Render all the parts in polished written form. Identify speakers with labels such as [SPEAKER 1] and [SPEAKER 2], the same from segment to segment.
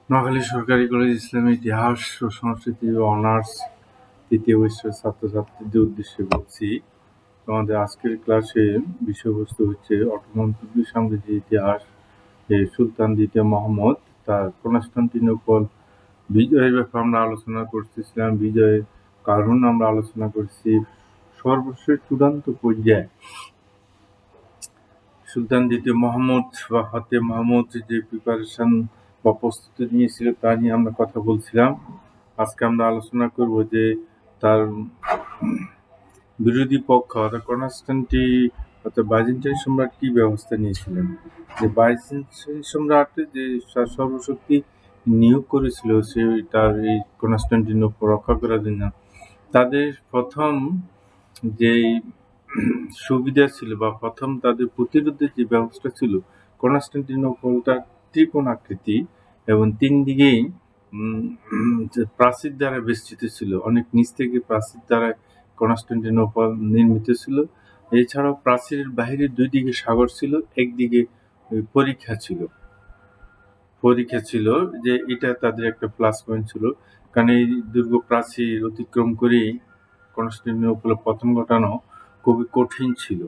[SPEAKER 1] নোয়াখালী সরকারি কলেজ ইসলামী ইতিহাস ও সংস্কৃতি অনার্স তৃতীয় বর্ষের ছাত্রছাত্রীদের উদ্দেশ্যে বলছি। তোমাদের আজকের ক্লাসে বিষয়বস্তু হচ্ছে অটোমান তুর্কি সাম্রাজ্যের ইতিহাস। সুলতান দ্বিতীয় মহম্মদ তার কনস্টান্টিনোপল বিজয়ের ব্যাপারে আমরা আলোচনা করতেছিলাম, বিজয়ের কারণ আমরা আলোচনা করছি। সর্বশেষ চূড়ান্ত পর্যায়ে সুলতান দ্বিতীয় মহম্মদ বা ফাতে মাহমুদ যে প্রিপারেশন বা প্রস্তুতি নিয়েছিল তা নিয়ে আমরা কথা বলছিলাম। আজকে আমরা আলোচনা করব যে তার বিরোধী পক্ষ অর্থাৎ বাইজেন্টাইন সম্রাট কি ব্যবস্থা নিয়েছিলেন। যে বাইজেন্টাইন সম্রাট যে সর্বশক্তি নিয়োগ করেছিল সে তার এই কনস্টান্টিনোপল রক্ষা করার জন্য, তাদের প্রথম যেই সুবিধা ছিল বা প্রথম তাদের প্রতিরোধের যে ব্যবস্থা ছিল, কনস্টান্টিনোপলটা ত্রিকোণ আকৃতি এবং তিন দিকেই প্রাচীর দ্বারা বেষ্টিত ছিল। অনেক নিচ থেকে প্রাচীর দ্বারা কনস্টান্টিনোপল নির্মিত ছিল। এছাড়াও প্রাচীরের বাহিরে দুই দিকে সাগর ছিল, একদিকে পরীক্ষা ছিল যে এটা তাদের একটা প্লাস পয়েন্ট ছিল, কারণ এই দুর্গ প্রাচীর অতিক্রম করেই কনস্টান্টিনোপলের পতন ঘটানো খুবই কঠিন ছিল।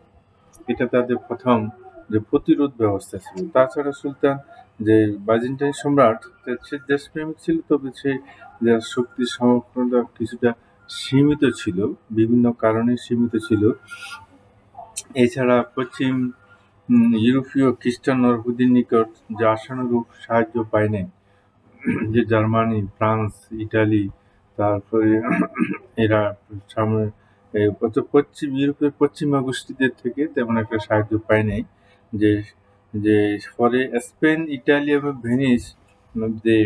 [SPEAKER 1] এটা তাদের প্রথম যে প্রতিরোধ ব্যবস্থা ছিল। তাছাড়া সুলতান যে বাইজেন্টাইন সম্রাট সে দেশপ্রেমিক ছিল, তবে সে শক্তির সমর্থনটা কিছুটা সীমিত ছিল, বিভিন্ন কারণে সীমিত ছিল। এছাড়া পশ্চিম ইউরোপীয় খ্রিস্টান নরবুদ্ধির নিকট যে আশানুরূপ সাহায্য পায়নি, যে জার্মানি, ফ্রান্স, ইটালি, তারপরে এরা পশ্চিম ইউরোপের পশ্চিমা গোষ্ঠীদের থেকে তেমন একটা সাহায্য পায় নাই। যে যে পরে স্পেন, ইটালি এবং ভেনিস যে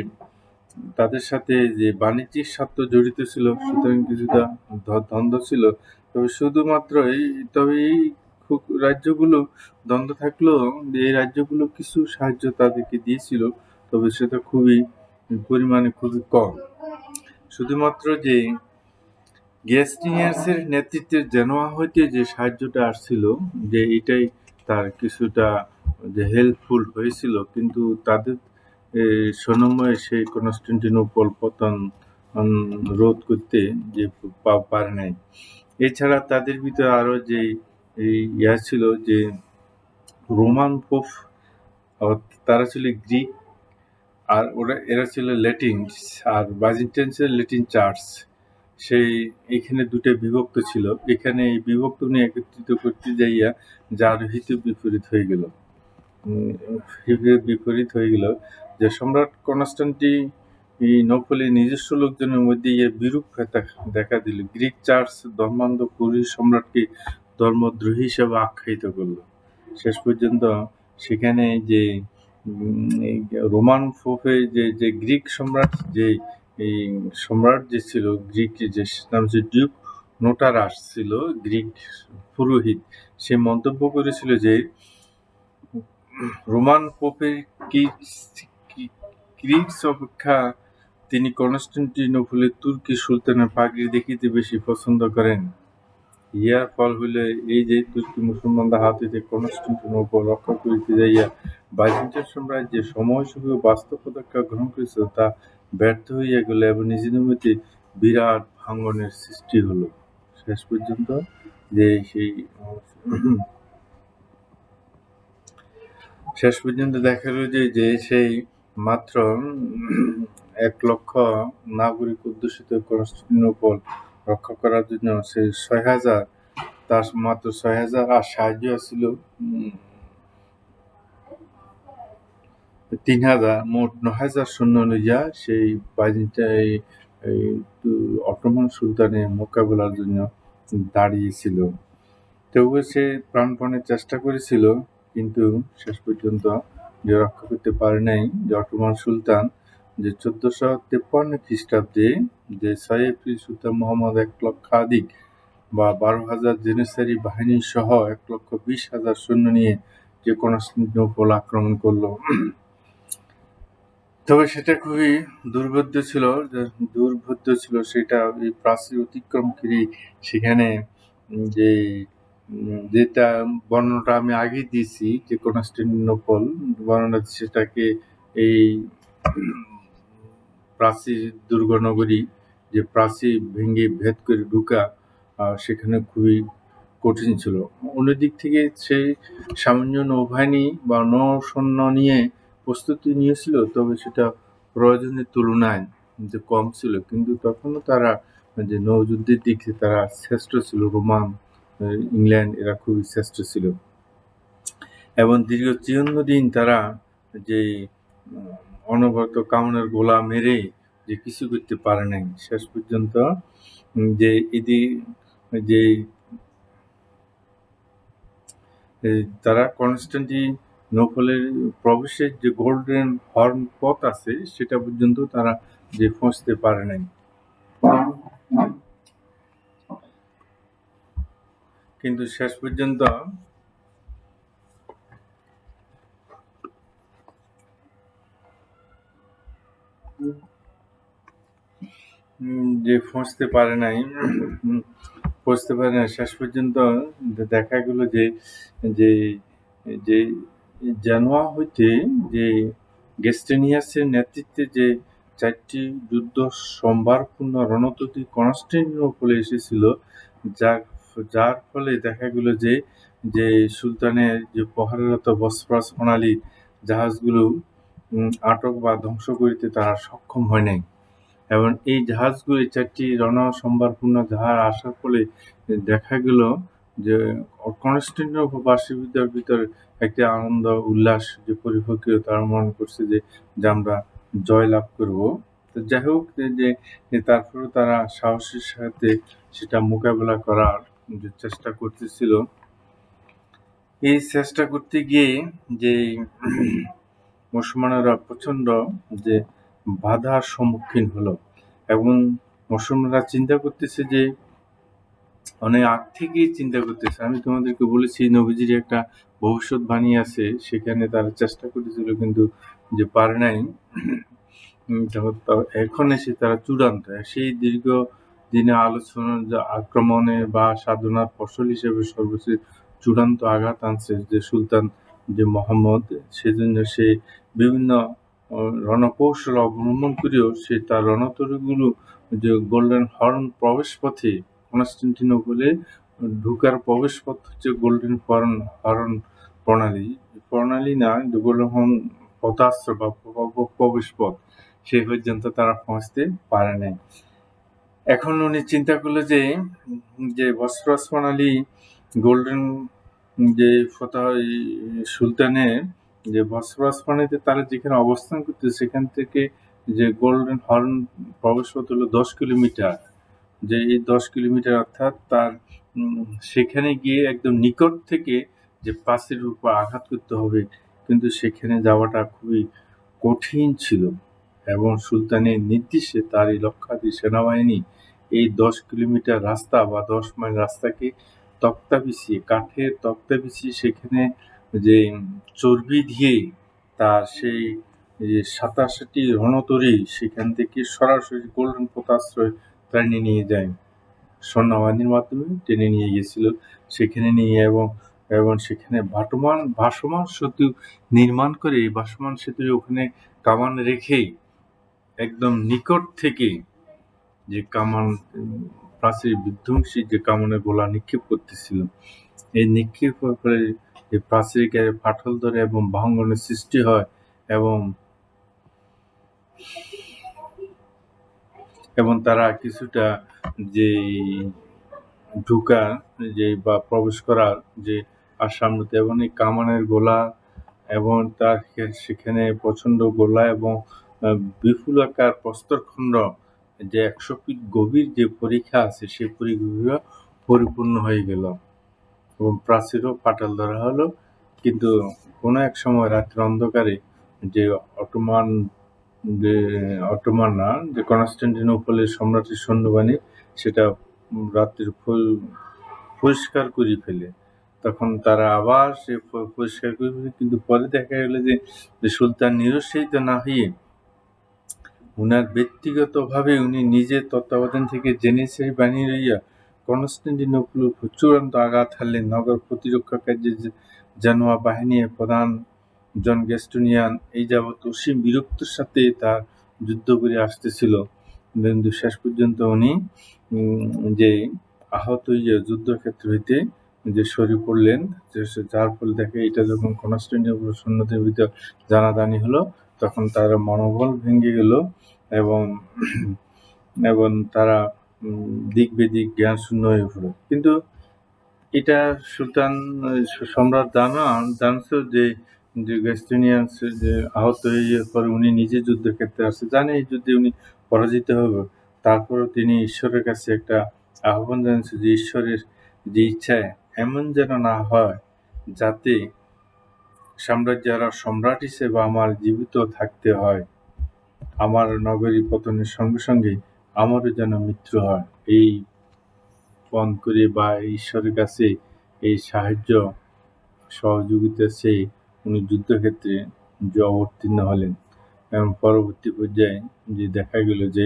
[SPEAKER 1] তাদের সাথে যে বাণিজ্যিক স্বার্থ জড়িত ছিল, সুতরাং কিছুটা দ্বন্দ্ব ছিল। তবে এই রাজ্যগুলো দ্বন্দ্ব থাকলেও এই রাজ্যগুলো কিছু সাহায্য তাদেরকে দিয়েছিল, তবে সেটা পরিমাণে খুবই কম। শুধুমাত্র যে গ্যাস্টিনিয়াসের নেতৃত্বে জেনোয়া হইতে যে সাহায্যটা আসছিল, যে এটাই তার কিছুটা যে হেল্পফুল হয়েছিল, কিন্তু তাদের সমন্বয়ে সেই কনস্টান্টিনোপল পতন রোধ করতে যে পারে নাই। এছাড়া তাদের ভিতরে আরো যে ছিল যে রোমান পোপ, তারা ছিল গ্রিক, আর এরা ছিল ল্যাটিন, আর বাইজেন্টাইনসের ল্যাটিন চার্চ। এইখানে দুটো বিভক্ত ছিল। এখানে এই বিভক্ত নিয়ে একত্রিত করতে যাইয়া যার হিতে বিপরীত হয়ে গেল যে সম্রাট কনস্টান্টিনোপলের নিজস্ব লোকজনের মধ্যে বিরূপ দেখা দিল। গ্রিক চার্চ ধর্মান্ধ পুরুষ সম্রাটকে ধর্মদ্রোহী হিসেবে আখ্যায়িত করলো। শেষ পর্যন্ত সেখানে যে রোমান পোপে যে গ্রিক সম্রাট যে ছিল, গ্রিক যে নাম হচ্ছে ডিউক নোটারাস ছিল, গ্রিক পুরোহিত, সে মন্তব্য করেছিল যে রোমান পোপের গ্রিকস অপেক্ষা তিনি কনস্টান্টিনোপলের তুর্কি সুলতানের পাগড়ি দেখিতে বেশি পছন্দ করেন। ইহার ফল হইল এই যে তুর্কি মুসলমানদের হাত হইতে কনস্টান্টিনোপল রক্ষা করিতে যাইয়া বাইজেন্টাইন সাম্রাজ্য যে সময়সূচী ও বাস্তব পদক্ষেপ গ্রহণ করেছিল তা ব্যর্থ হইয়া গেল এবং নিজেদের মধ্যে বিরাট ভাঙ্গনের সৃষ্টি হলো। শেষ পর্যন্ত দেখা গেল যে সেই মাত্র 1,00,000 নাগরিক অধ্যুষিত কনস্টান্টিনোপল রক্ষা করার জন্য সে 6,000, তার মাত্র 6,000 আর সাহায্য ছিল 3,000, মোট 9,000 সৈন্য লইয়া সেই অটোমান সুলতানের মোকাবেলার জন্য দাঁড়িয়েছিল। তবুও সে প্রাণপণে চেষ্টা করেছিল, কিন্তু শেষ পর্যন্ত যে রক্ষা করতে পারে নাই। যে অটোমান সুলতান যে 1453 খ্রিস্টাব্দে যে 6 এপ্রিল সুলতান মোহাম্মদ 1,00,000 বা 12,000 জেনেসারি বাহিনী সহ 1,20,000 সৈন্য নিয়ে যে কনস্টান্টিনোপল আক্রমণ করলো। তবে সেটা খুবই দুর্বোধ্য ছিল। সেটা এই প্রাচীর অতিক্রম করে সেখানে যে যেটা বর্ণনাটা আমি আগেই দিয়েছি যে কনস্টান্টিনোপল বর্ণনা সেটাকে এই প্রাচীর দুর্গনগরী যে প্রাচীর ভেঙে ভেদ করে ঢুকা সেখানে খুবই কঠিন ছিল। অন্যদিক থেকে সে সামান্য নৌবাহিনী বা নৌসৈন্য নিয়ে প্রস্তুতি নিয়েছিল, তবে সেটা প্রয়োজনের তুলনায় যে কম ছিল, কিন্তু তখনও তারা যে নৌযুদ্ধের দিক থেকে তারা শ্রেষ্ঠ ছিল। রোমান, ইংল্যান্ড এরা খুবই শ্রেষ্ঠ ছিল এবং দীর্ঘ ৫৪ দিন তারা যে অনবরত কামানের গোলা মেরে যে কিছু করতে পারে নাই। শেষ পর্যন্ত যে যে তারা কনস্টান্টিনোপলের প্রবেশের যে গোল্ডেন হর্ন পথ আছে সেটা পর্যন্ত তারা যে পৌঁছতে পারে নাই। কিন্তু শেষ পর্যন্ত যে পৌঁছতে পারে নাই শেষ পর্যন্ত দেখা গেল যে যে যে জানোয়া হইতে যে গেস্টিনিয়াসের নেতৃত্বে যে ৪টি যুদ্ধ সম্ভারপূর্ণ রণতরী কনস্টান্টিনোপলে এসেছিল, যার ফলে দেখা গেল যে যে সুলতানের যে প্রহররত বসফরাস প্রণালী জাহাজগুলো আটক বা ধ্বংস করিতে তারা সক্ষম হয় নাই। এবং এই জাহাজগুলি ৪টি রণসম্ভারপূর্ণ জাহাজ আসার ফলে দেখা গেল যে কনস্টান্টিনোপলবাসীদের ভিতরে একটি আনন্দ উল্লাস যে পরিপক্ক, তারা মনে করছে যে আমরা জয়লাভ করব। তো যাই হোক, যে তারপরে তারা সাহসের সাথে সেটা মোকাবেলা করার যে চেষ্টা করতেছিল। এই চেষ্টা করতে গিয়ে যে মুসলমানেরা প্রচণ্ড যে বাধার সম্মুখীন হলো এবং মুসলমানরা চিন্তা করতেছে যে অনেক আগ থেকেই চিন্তা করতেছে। আমি তোমাদেরকে বলেছি নবীজির একটা ভবিষ্যৎবাণী আছে, সেখানে তারা চেষ্টা করেছিল কিন্তু যে পারে নাই। এখন এসে তারা চূড়ান্ত সেই দীর্ঘ দিনে আলোচনার যে আক্রমণের বা সাধনার ফসল হিসেবে সর্বশেষ চূড়ান্ত আঘাত আনছে যে সুলতান যে মোহাম্মদ। সেজন্য সে বিভিন্ন রণকৌশল অবলম্বন করেও সে তার রণতরীগুলো যে গোল্ডেন হর্ন প্রবেশ পথে কনস্টান্টিনোপলে ঢুকার প্রবেশ পথ হচ্ছে গোল্ডেন হর্ন প্রণালী না, গোল্ডেন হর্ন পথাস্ত্র বা প্রবেশ পথ, সে পর্যন্ত তারা পৌঁছতে পারে নাই। এখন উনি চিন্তা করলো যে বসফরাস প্রণালী গোল্ডেন যে সুলতানের যে বসফরাস প্রণালীতে তারা যেখানে অবস্থান করতে, সেখান থেকে যে গোল্ডেন হর্ন প্রবেশ পথ হলো ১০ কিলোমিটার। যে এই ১০ কিলোমিটার অর্থাৎ তার সেখানে গিয়ে একদম নিকট থেকে যে প্রাচীরের উপর আঘাত করতে হবে, কিন্তু সেখানে যাওয়াটা খুবই কঠিন ছিল এবং সুলতানের নির্দেশে তার এই লক্ষাধিক সেনাবাহিনী এই ১০ কিলোমিটার রাস্তা বা ১০ মাইল রাস্তাকে কাঠের তক্তা বিছিয়ে সেখানে যে চর্বি দিয়ে তার সেই যে ৮৭টি রণতরী সেখান থেকে সরাসরি গোল্ডেন পথাশ্রয় টেনে নিয়ে যায়, সৈন্যবাহিনীর মাধ্যমে টেনে নিয়ে গেছিল সেখানে নিয়ে। এবং সেখানে ভাসমান সেতু নির্মাণ করে এই ভাসমান সেতুর ওখানে কামান রেখেই একদম নিকট থেকে যে কামান প্রাচীর বিধ্বংসী যে কামানের গোলা নিক্ষেপ করতেছিল, এই নিক্ষেপ হওয়ার ফলে যে প্রাচীরের গায়ে ফাটল ধরে এবং ভাঙ্গনের সৃষ্টি হয় এবং তারা কিছুটা যে ঢুকার যে বা প্রবেশ করার যে আসামতে এবং এই কামানের গোলা এবং তার সেখানে প্রচণ্ড গোলা এবং বিপুলাকার প্রস্তরখণ্ড যে ১০০ ফিট গভীর যে পরীক্ষা আছে সেই পরীক্ষা পরিপূর্ণ হয়ে গেল এবং প্রাচীরও ফাটল ধরা হলো। কিন্তু কোনো এক সময় রাত্রে অন্ধকারে যে অটোমান না, যে কনস্টান্টিনোপলের সম্রাটের সৈন্যবাহিনী সেটা রাত্রির পরিষ্কার করে ফেলে। তখন তারা আবার সে পরিষ্কার করে ফেলে, কিন্তু পরে দেখা গেল যে সুলতান নিরুৎসাহিত না হয়ে উনার ব্যক্তিগতভাবে উনি নিজের তত্ত্বাবধান থেকে জেনেছে বানিয়ে লইয়া কনস্টান্টিনোপলের উপর চূড়ান্ত আঘাত হানলেন। নগর প্রতিরক্ষা কার্যে জেনোয়া বাহিনীর প্রধান জন গ্যাস্টুনিয়ান এই যাবৎ অসীম বীরত্বের সাথে তার যুদ্ধ করে আসতেছিল, কিন্তু শেষ পর্যন্ত উনি যে আহত হয়ে যুদ্ধক্ষেত্র হইতে যে সরে পড়লেন, যার ফলে দেখে এটা যখন কনস্টান্টিনোপল সৈন্যদের ভিতর জানাজানি হলো, তখন তার মনোবল ভেঙে গেল এবং এবং তারা দিক বেদিক জ্ঞান শূন্য হয়ে পড়ল। কিন্তু এটা সুলতান সম্রাট জানতো যে গ্যাস্টুনিয়ান যে আহত হয়ে পরে উনি নিজে যুদ্ধক্ষেত্রে আসছে, জানে এই যুদ্ধে উনি পরাজিত হবে। তারপরও তিনি ঈশ্বরের কাছে একটা আহ্বান জানিয়েছে যে ঈশ্বরের যে ইচ্ছায় এমন যেন না হয় যাতে সাম্রাজ্যের সম্রাট হিসেবে আমার জীবিত থাকতে হয়, আমার নগরী পতনের সঙ্গে সঙ্গে আমারও যেন মৃত্যু হয়। এই পণ করে বা ঈশ্বরের কাছে এই সাহায্য সহযোগিতা চেয়ে উনি যুদ্ধক্ষেত্রে যে অবতীর্ণ হলেন। এবং পরবর্তী পর্যায়ে যে দেখা গেল যে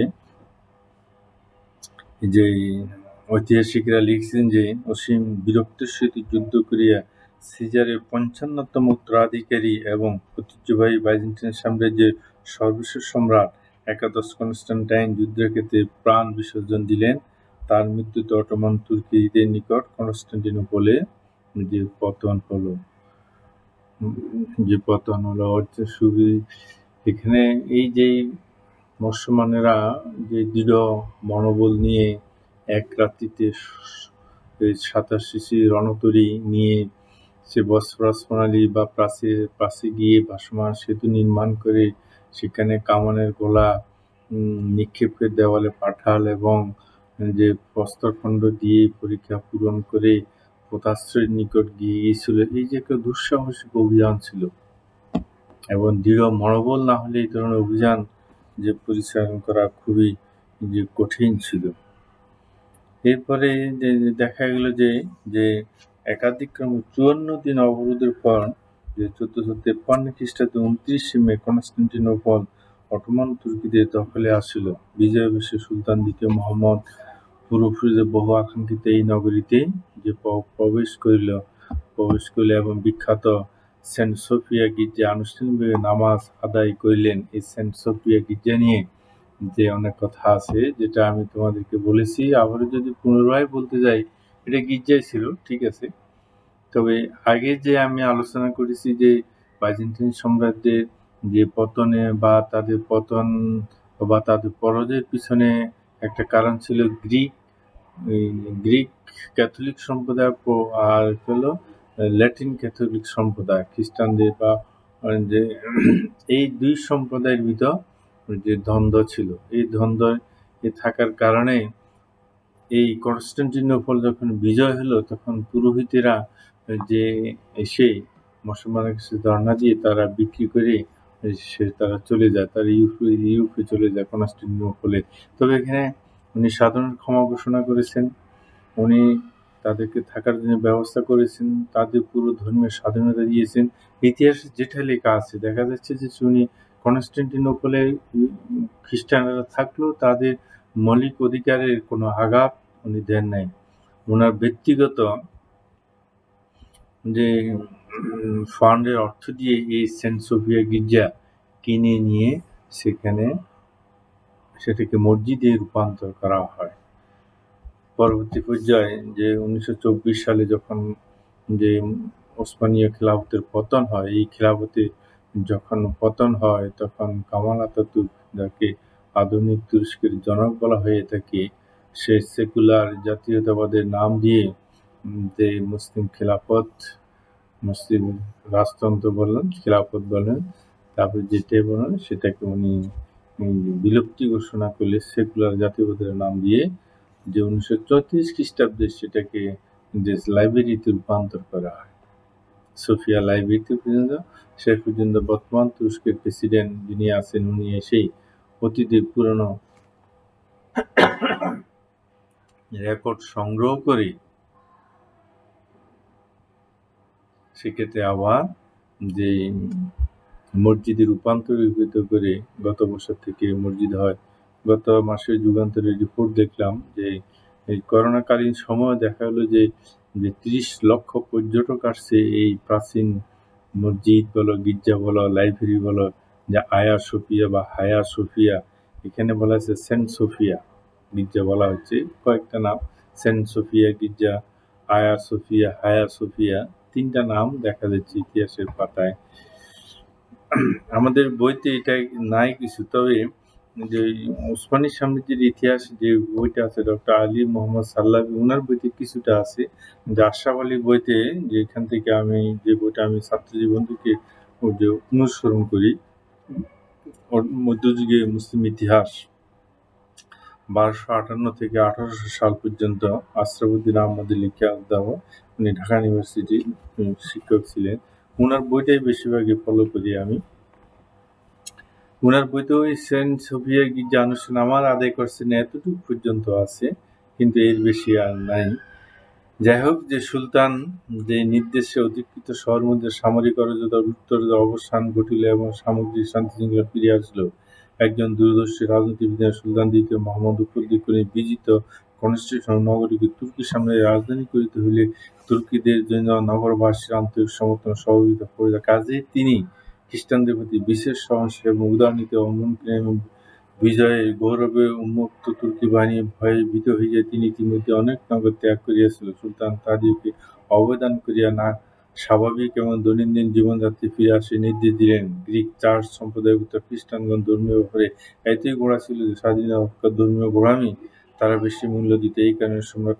[SPEAKER 1] ঐতিহাসিকরা লিখছেন যে অসীম বীরত্বের সহিত যুদ্ধ করিয়া সিজারের ৫৫তম উত্তরাধিকারী এবং ঐতিহ্যবাহী বাইজেন্টাইন সাম্রাজ্যের সর্বশেষ সম্রাট একাদশ কনস্টান্টাইন যুদ্ধক্ষেত্রে প্রাণ বিসর্জন দিলেন। তার মৃত্যুতে অটোমান তুর্কিদের নিকট কনস্টান্টিনোপলে যে পতন হলো। এখানে এই যে মুসলমানেরা যে দৃঢ় মনোবল নিয়ে এক রাত্রিতে ৮৭ রণতরী নিয়ে সে বসফরাস প্রণালী বা প্রাচে গিয়ে ভাসমান সেতু নির্মাণ করে সেখানে কামানের গোলা নিক্ষেপের দেওয়ালে পাঠাল এবং যে প্রস্তরখণ্ড দিয়ে পরীক্ষা পূরণ করে পোতাশ্রয়ের নিকট গিয়ে গিয়েছিল, এই যে একটা দুঃসাহসিক অভিযান ছিল এবং দৃঢ় মনোবল না হলে এই ধরনের অভিযান যে পরিচালনা করা খুবই যে কঠিন ছিল। এরপরে দেখা গেল যে একাদিক্রমে ৫৪ দিন অবরোধের পর যে ১৪৫৩ খ্রিস্টাব্দে ২৯শে মে কনস্টান্টিনোপল অটোমান তুর্কিদের দখলে আসিল। বিজয়াভিষেক সুলতান দ্বিতীয় মুহাম্মদ পূর্বপুরুষদের বহু আকাঙ্ক্ষিত এই নগরীতে যে প্রবেশ করিল এবং বিখ্যাত সেন্ট সোফিয়া গির্জায় আনুষ্ঠানিকভাবে নামাজ আদায় করিলেন। এই সেন্ট সোফিয়া গির্জা নিয়ে যে অনেক কথা আছে, যেটা আমি তোমাদেরকে বলেছি, আবারও যদি পুনরায় বলতে যাই, এটা গির্জায় ছিল, ঠিক আছে। তবে আগে যে আমি আলোচনা করেছি যে বাইজেন্টাইন সাম্রাজ্যের যে পতনে বা তাদের পতন বা তাদের পরাজয়ের পিছনে একটা কারণ ছিল গ্রিক ক্যাথলিক সম্প্রদায় আর হলো ল্যাটিন ক্যাথলিক সম্প্রদায়, খ্রিস্টানদের বা যে এই দুই সম্প্রদায়ের ভিতর যে দ্বন্দ্ব ছিল, এই দ্বন্দ্ব থাকার কারণে এই কনস্টান্টিনোপল যখন বিজয় হলো তখন পুরোহিতেরা যে এসে মুসলমানের কাছে ধর্ণা দিয়ে তারা বিক্রি করে তারা চলে যায়, তারা ইউরোপে চলে যায় কনস্টান্টিনোপলে। তবে এখানে উনি সাধারণ ক্ষমা ঘোষণা করেছেন, উনি তাদেরকে থাকার জন্য ব্যবস্থা করেছেন, তাদের পুরো ধর্মের স্বাধীনতা দিয়েছেন। ইতিহাসে যেটা লেখা আছে দেখা যাচ্ছে যে উনি কনস্টান্টিনোপলে খ্রিস্টানরা থাকলেও তাদের মৌলিক অধিকারের কোনো আঘাত উনি দেন নাই। ওনার ব্যক্তিগত যে ফান্ডের অর্থ দিয়ে এই সেন্ট সোফিয়া গির্জা কিনে নিয়ে সেটাকে মসজিদে রূপান্তর করা হয়। পরবর্তী পর্যায়ে যে ১৯২৪ সালে যখন যে ওসমানীয় খিলাফতের পতন হয়, এই খিলাফতে যখন পতন হয় তখন কামাল আতাতুর্ক, যাকে আধুনিক তুরস্কের জনক বলা হয়ে থাকে, সে সেকুলার জাতীয়তাবাদের নাম দিয়ে যে মুসলিম খেলাফত, মুসলিম রাজতন্ত্র বললেন, খিলাফত বলেন, তারপরে যেটাই বলেন সেটাকে উনি বিলুপ্তি ঘোষণা করলে সেকুলার জাতীয়তাবাদের নাম দিয়ে যে ১৯৩৪ খ্রিস্টাব্দে সেটাকে যে লাইব্রেরিতে রূপান্তর করা হয়, সোফিয়া লাইব্রেরিতে পর্যন্ত শেষ পর্যন্ত বর্তমান তুরস্কের প্রেসিডেন্ট যিনি আছেন উনি এসেই অতীতের পুরনো রেকর্ড সংগ্রহ করে সেক্ষেত্রে আবার যে মসজিদে রূপান্তরিত করে গত বছর থেকে মসজিদ হয়। গত মাসে যুগান্তরের রিপোর্ট দেখলাম যে এই করোনাকালীন সময়ে দেখা গেল যে ৩০ লক্ষ পর্যটক আসছে এই প্রাচীন মসজিদ বলো, গির্জা বলো, লাইব্রেরি বলো, যে আয়া সোফিয়া বা হায়া সোফিয়া, এখানে বলা হচ্ছে সেন্ট সোফিয়া গির্জা বলা হচ্ছে, কয়েকটা নাম, সেন্ট সোফিয়া গির্জা, আয়া সোফিয়া, হায়া সোফিয়া, ৩টা নাম দেখা যাচ্ছে ইতিহাসের পাতায়। আমাদের বইতে এটা নাই কিছু, তবে যে উসমানী সাম্রাজ্যের ইতিহাস যে বইটা আছে ডক্টর আলী মোহাম্মদ সাল্লাবী, ওনার বইতে কিছুটা আছে। যে আশরাফ আলীর বইতে, যেখান থেকে আমি যে বইটা আমি ছাত্র জীবন থেকে যে অনুসরণ করি, মধ্যযুগে মুসলিম ইতিহাস 1258 থেকে 1800 সাল পর্যন্ত আশরাফুদ্দিন আহমদ লিখিত, উনি ঢাকা ইউনিভার্সিটির শিক্ষক ছিলেন। ওনার বইটাই বেশিরভাগই ফলো করি আমি। ওনার বইতে ওই সেন্ট সোফিয়া গির্জা আনুষ্ঠান আমার আদায় করছেন এতটুকু পর্যন্ত আছে, কিন্তু এর বেশি আর নাই। যাই হোক, যে সুলতান যে নির্দেশে অধিকৃত শহর মধ্যে সামরিক অরাজকতার উত্তরের অবসান ঘটিল এবং সামগ্রিক শান্তি শৃঙ্খলা ফিরে আসলো, একজন দূরদর্শী রাজনীতিবিদ সুলতান দ্বিতীয় মোহাম্মদ উপলব্ধি করে বিজিত কনস্টিটিউশন নগরীকে তুর্কি সাম্রাজ্যের রাজধানী করিতে হইলে তুর্কিদের জন্য নগরবাসীর আন্তরিক সমর্থন সহযোগিতা প্রয়োজন। কাজেই তিনি খ্রিস্টানদের প্রতি বিশেষ সহনশীল এবং উদারনীতি অবলম্বন করেন এবং বিজয়ের গৌরবে উন্মত্ত তুর্কি বাহিনী ভয়ে ভীত হইয়া তিনি ইতিমধ্যে অনেক নগর ত্যাগ করিয়াছিল। সুলতান তাদেরকে অবদান করিয়া না স্বাভাবিক এবং দৈনন্দিন জীবনযাত্রায় ফিরে আসে নির্দেশ দিলেন। গ্রিক চার্চ সম্প্রদায়ভুক্ত খ্রিস্টানগণ ধর্মীয় ব্যাপারে এতই গোঁড়া ছিল যে স্বাধীনতা অপেক্ষা ধর্মীয় গোঁড়ামি তারা বেশি মূল্য দিত। এই কারণে সম্রাট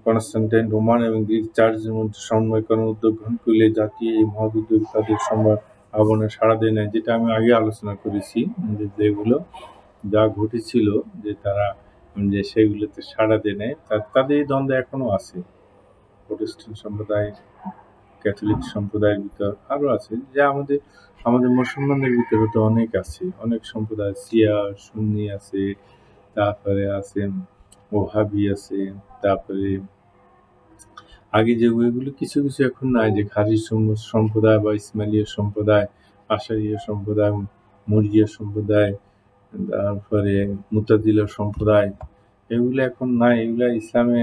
[SPEAKER 1] কনস্টান্টাইন রোমান এবং গ্রিক চার্চের মধ্যে সমন্বয় করার উদ্যোগ গ্রহণ করলে জাতি এই মহৎ উদ্যোগ তাদের সম্রাট আগুনে সাড়া দেয় না, যেটা আমি আগে আলোচনা করেছি, যে যেগুলো যা ঘটেছিল, যে তারা যে সেগুলোতে সাড়া দেয় নাই। তাদের এই দ্বন্দ্ব এখনো আছে, প্রোটেস্ট্যান্ট সম্প্রদায়, ক্যাথলিক সম্প্রদায়ের ভিতর আরও আছে, যে আমাদের আমাদের মুসলমানদের ভিতরে তো অনেক আছে, অনেক সম্প্রদায়, শিয়া সুন্নি আছে, তারপরে আছে ওহাবি আছে, তারপরে আগে যে ওইগুলো কিছু কিছু এখন নাই, যে খারিজ সম্প্রদায় বা ইসমাইলীয় সম্প্রদায়, আশারিয়া সম্প্রদায়, মুরজিয়া সম্প্রদায়, তারপরে মুতাজিলা সম্প্রদায়, এগুলো এখন নাই। এগুলো ইসলামে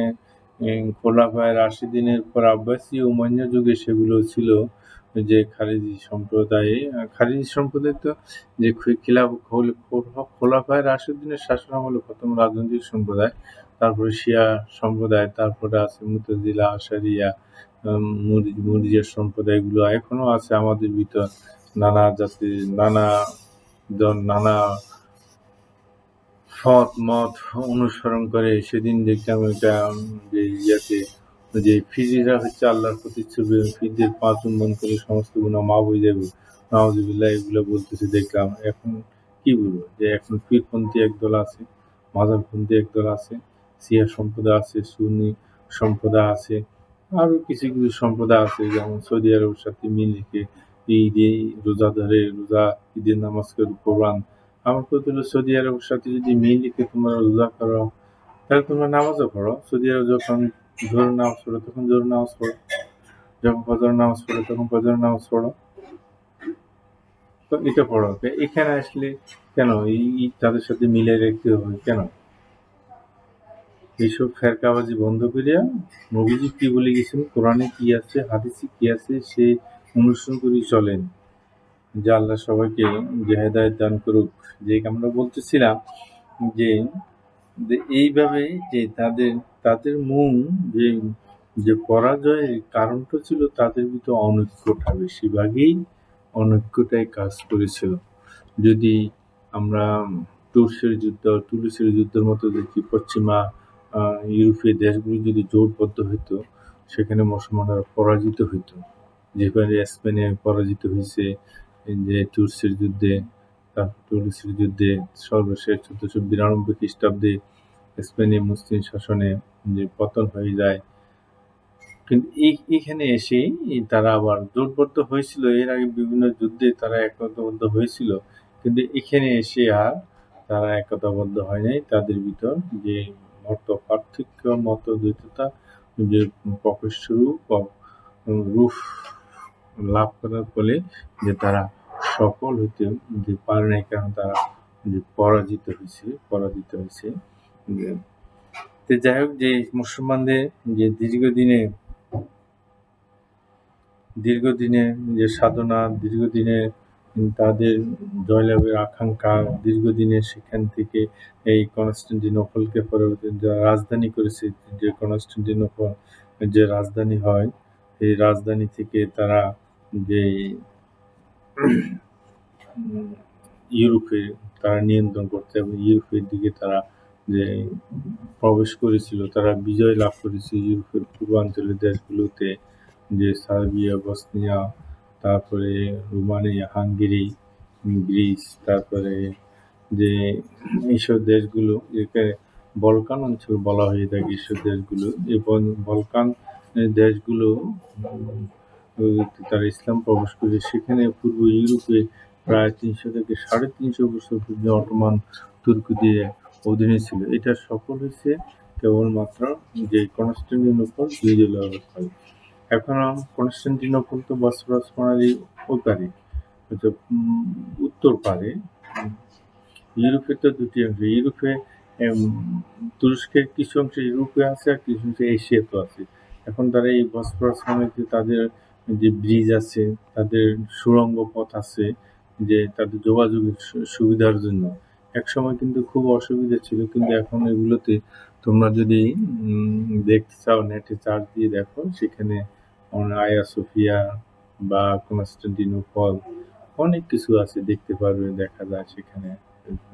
[SPEAKER 1] খোলাফায়ে রাশিদিনের পর আব্বাসী ও উমাইয়া যুগে সেগুলো ছিল, যে খারিজি সম্প্রদায়ে। খারিজি সম্প্রদায় তো যে খোলাফায়ে রাশিদিনের শাসনামলে প্রথম রাজনৈতিক সম্প্রদায়, তারপরে শিয়া সম্প্রদায়, তারপরে আছে মুতাজিলা, আশারিয়া, মুরজিয়া সম্প্রদায়গুলো এখনো আছে আমাদের ভিতর। নানা জাতির নানা সৎ মত অনুসরণ করে। সেদিন দেখলাম একটা, যে যে ফিজিরা হচ্ছে আল্লাহর প্রতিচ্ছবি, ফিজির 5 চুম্বন করে সমস্ত গুনাহ মাফ হয়ে যাবে, নাউজুবিল্লাহ, এগুলো বলতেছে দেখলাম। এখন কি বলবো, যে এখন পীরপন্থী একদল আছে, মাজারপন্থী একদল আছে, শিয়া সম্প্রদায় আছে, সুন্নি সম্প্রদায় আছে, আরও কিছু কিছু সম্প্রদায় আছে, যেমন সৌদি আরবের সাথে মিল রেখে ঈদে রোজা ধরে, ঈদের নামাজ করে, কোরআন। আমার কথা হলো, সৌদি আরবের সাথে যদি মিল রেখে তোমরা রোজা করো, তাহলে তোমরা নামাজও পড়ো। সৌদি আরব যখন জোহরের নামাজ পড়ো তখন জোহরের নামাজ পড়ো, যখন ফজরের নামাজ পড়ো তখন ফজরের নামাজ পড়ো। তো এটা পড়ো। এখানে আসলে কেন এই তাদের সাথে মিলে রাখতে হবে কেন? এইসব ফেরকাবাজি বন্ধ করিয়া নবীজি কি বলে গেছেন, কোরআনে কি আছে, হাদিসে কি আছে, সে অনুসরণ করে চলেন। যে আল্লাহ সবাইকে যে হেদায়েত দান করুক। যে আমরা বলতেছিলাম যে এইভাবে যে তাদের মূল যে যে পরাজয়ের কারণটা ছিল তাদের ভিতর অনৈক্যটা, বেশিরভাগই অনৈক্যটাই কাজ করেছিল। যদি আমরা টুলিসের যুদ্ধের মতো দেখি, পশ্চিমা ইউরোপীয় দেশগুলো যদি জোটবদ্ধ হইতো, সেখানে মুসলমানরা পরাজিত হইতো। যেখানে স্পেনে পরাজিত হয়েছে যে টুলিসের যুদ্ধে, তারপর টুলিসের যুদ্ধে সর্বশেষ 1492 খ্রিস্টাব্দে স্পেনে মুসলিম শাসনে যে পতন হয়ে যায়। কিন্তু এইখানে এসে তারা আবার জোটবদ্ধ হয়েছিল, এর আগে বিভিন্ন যুদ্ধে তারা একতাবদ্ধ হয়েছিল, কিন্তু এখানে এসে আর তারা একতাবদ্ধ হয় নাই। তাদের ভিতর যে মত পার্থক্য, মত দ্বৈততা, যে প্রকাশস্বরূপ রূপ লাভ করার ফলে যে তারা সফল হইতে যে পারে নাই, কারণ তারা যে পরাজিত হয়েছে। তো যাই হোক, যে মুসলমানদের যে দীর্ঘদিনের যে সাধনা, দীর্ঘদিনের তাদের জয়লাভের আকাঙ্ক্ষা, দীর্ঘদিনের সেখান থেকে এই কনস্টান্টিনোপলকে পরবর্তীতে যারা রাজধানী করেছে, যে কনস্টান্টিনোপল যে রাজধানী হয়, এই রাজধানী থেকে তারা যে ইউরোপে তারা নিয়ন্ত্রণ করতে এবং ইউরোপের দিকে তারা যে প্রবেশ করেছিল, তারা বিজয় লাভ করেছে ইউরোপের পূর্বাঞ্চলের দেশগুলোতে, যে সার্বিয়া, বসনিয়া, তারপরে রোমানিয়া, হাঙ্গেরি, গ্রিস, তারপরে যে এইসব দেশগুলো, যেটা বলকান অঞ্চল বলা হয়ে থাকে, এইসব দেশগুলো, এই বলকান দেশগুলো তারা ইসলাম প্রবেশ করে। সেখানে পূর্ব ইউরোপে প্রায় ৩০০ থেকে ৩৫০ বছর পর্যন্ত অটোমান তুর্কিদের অধীনে ছিল। এটা সফল হয়েছে কেবলমাত্র যে কনস্টান্টিনোপল বিজয় লাভের ফলে। এখন কনস্টান্টিনোপল তো বসফরাস প্রণালী ওই পারে, উত্তর পারে। ইউরোপে তো দুটি অংশ, ইউরোপে তুরস্কের কিছু অংশ ইউরোপে আছে আর কিছু অংশ এশিয়াতে আছে। এখন তারা এই বসফরাস নদীতে তাদের যে ব্রিজ আছে, তাদের সুড়ঙ্গ পথ আছে, যে তাদের যোগাযোগের সুবিধার জন্য। একসময় কিন্তু খুব অসুবিধা ছিল, কিন্তু এখন এগুলোতে তোমরা যদি দেখতে চাও, নেটে চার্জ দিয়ে দেখো, সেখানে আয়া সোফিয়া বা কনস্টান্টিনোপল অনেক কিছু আছে, দেখতে পারবে, দেখা যায় সেখানে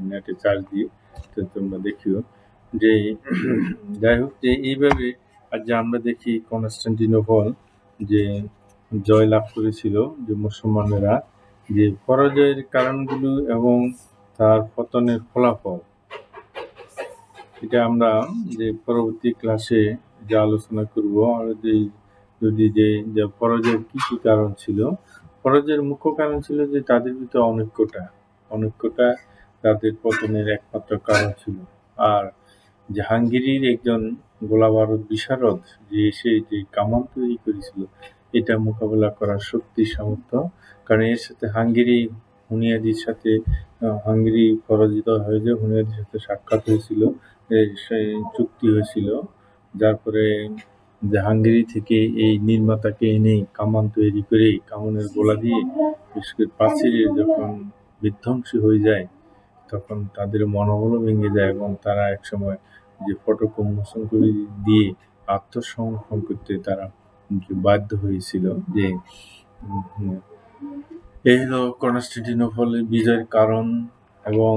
[SPEAKER 1] নেটে চার্জ দিয়ে। তো তোমরা দেখিও যে যাই হোক, যে এইভাবে আর যে আমরা দেখি কনস্টান্টিনোপল যে জয় লাভ করেছিল যে মুসলমানেরা, যে পরাজয়ের কারণগুলো এবং তার পতনের ফলাফল, এটা আমরা যে পরবর্তী ক্লাসে যে আলোচনা করব। আর যদি যে পরাজয়ের কি কি কারণ ছিল, পরাজয়ের মুখ্য কারণ ছিল যে তাদের ভিতরে অনৈক্যটা তাদের পতনের একমাত্র কারণ ছিল। আর জাহাঙ্গীরের একজন গোলাবারুদ বিশারদ যে এসে যে কামান তৈরি করেছিল, এটা মোকাবেলা করার শক্তি সামর্থ্য, কারণ এর সাথে হুনিয়াদির সাথে হাঙ্গেরি পরাজিত হয়ে যায়, হুনিয়াদির সাথে সাক্ষাৎ হয়েছিল, সেই চুক্তি হয়েছিল, যার পরে জাহাঙ্গীরি থেকে এই নির্মাতাকে এনে কামান তৈরি করে কামানের গোলা দিয়ে প্রাচীরে যখন বিধ্বংসী হয়ে যায়, তখন তাদের মনোবলও ভেঙে যায় এবং তারা একসময় যে ফটক উন্মোচন করে দিয়ে আত্মসমর্পণ করতে তারা বাধ্য হয়েছিল। যে এই হলো কনস্টান্টিনোপলের বিজয়ের কারণ এবং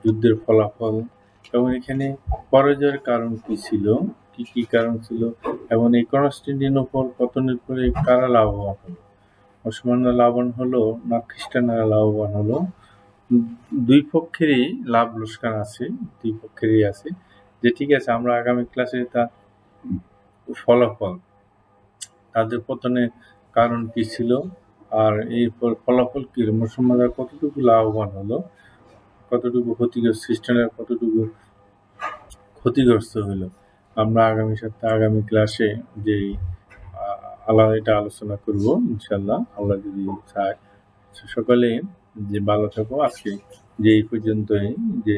[SPEAKER 1] যুদ্ধের ফলাফল, এবং এখানে পরাজয়ের কারণ কি ছিল, কি কি কারণ ছিল, এবং এই কনস্টান্টিনোপল পতনের পরে কারা লাভবান হলো, মুসলমানরা লাভবান হলো না খ্রিস্টানরা লাভবান হলো? দুই পক্ষেরই লাভ লোকসান আছে, দুই পক্ষেরই আছে। যে ঠিক আছে, আমরা আগামী ক্লাসে তার ফলাফল, তাদের পতনের কারণ কি ছিল, আর এই ফলাফল কি, মুসলমানরা কতটুকু লাভবান হলো, কতটুকু ক্ষতিগ্রস্ত, খ্রিস্টানরা কতটুকু ক্ষতিগ্রস্ত হলো, আমরা আগামী ক্লাসে যে এটা আলোচনা করব ইনশাল্লাহ, আল্লাহ যদি চায়। সকালে যে ভালো থাকো, আজকে যে এই পর্যন্তই, যে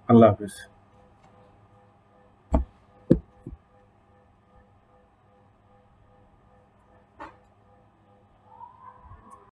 [SPEAKER 1] আল্লাহ হাফেজ।